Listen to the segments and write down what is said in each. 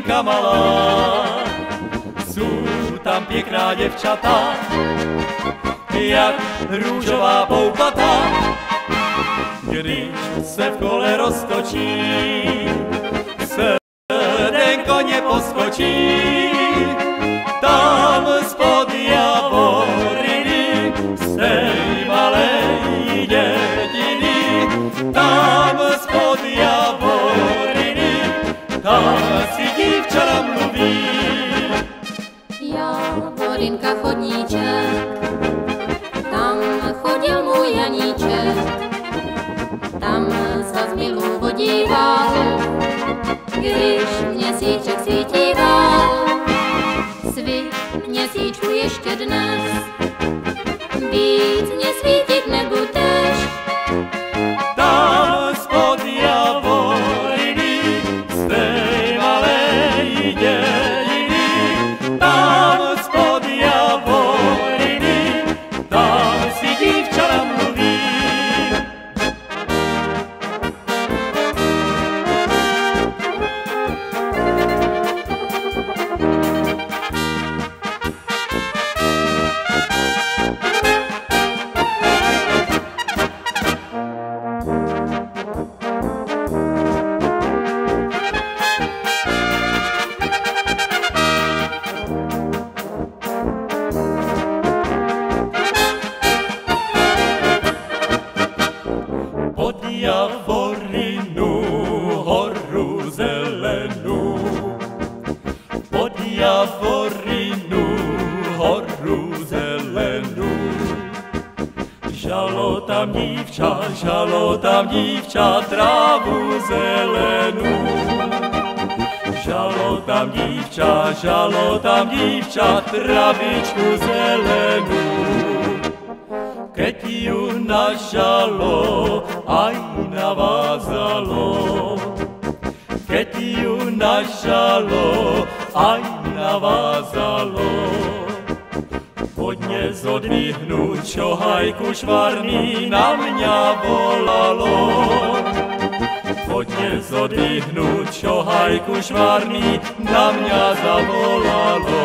Amerika malá. Sú tam pěkná děvčata, jak růžová poupata. Když se v kole roztočí, ten koně poskočí. Tam spod Javoriny, z tej malej dědiny, tam spod Javoriny, tam si dívčana mluví. Javorinka chodníček, tam chodil můj Janíček, tam zas milu díval, když měsíček svítíval. Svít měsíčku ještě dnes, víc mě svítit nebudeš. Tam spod Javoriny, z tej malej dědiny, tam spod Javoriny, tam si dívčana mluví. Pod Javorinu horu zelenou, pod Javorinu horu zelenou. Žalo tam dívča trávu zelenou. Žalo tam dívča travičku zelenou. Keď ju nažalo, aj navázalo. Keď ju nažalo, aj navázalo. Podne zodvihnu, čo hajku švarný na mňa volalo. Podne zodvihnu, čo hajku švarný na mňa zavolalo.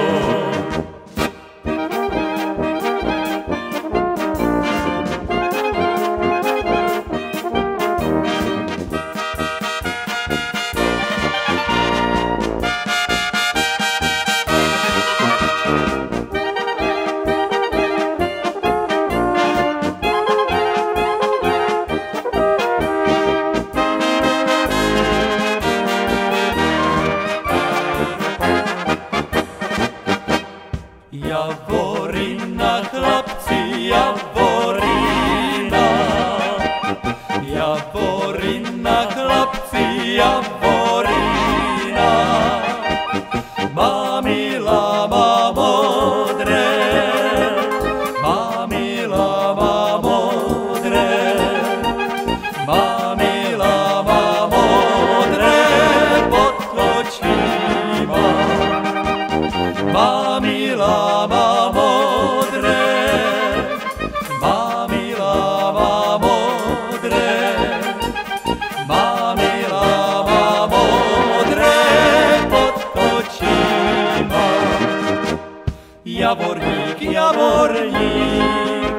Javorina, chlapci, Javorina. Javorina, chlapci, Javorina. Má milá, má modré, má milá, má modré, má milá, má modré pod očima. Má milá, má modré, má milá, má modré, má milá, má modré pod očima. Javorník, javorník,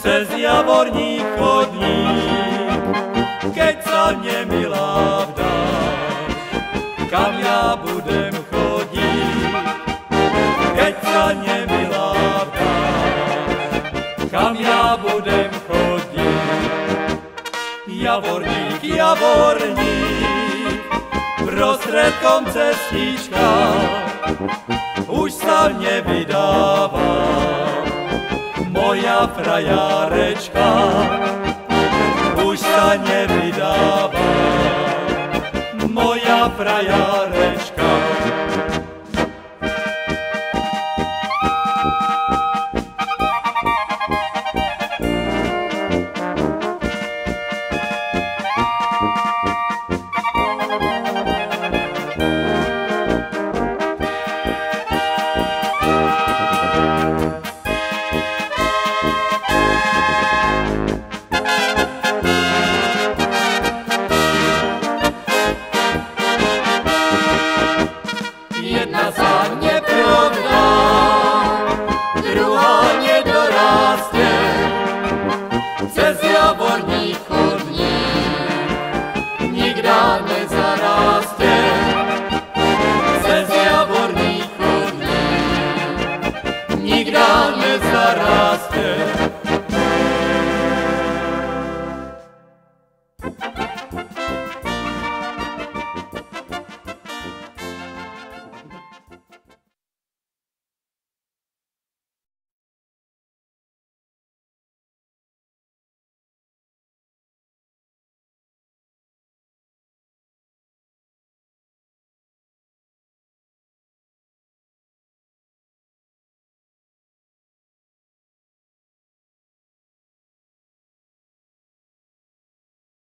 cez javorník chodník, keď sa mne milá vdáš, kam ja budem chodit. Keď sa nemilá vdáš, kam ja budem chodit. Javorník, javorník, prostredkom cestička, už sa nevydáva moja frajarečka. Už sa nevydáva moja frajarečka.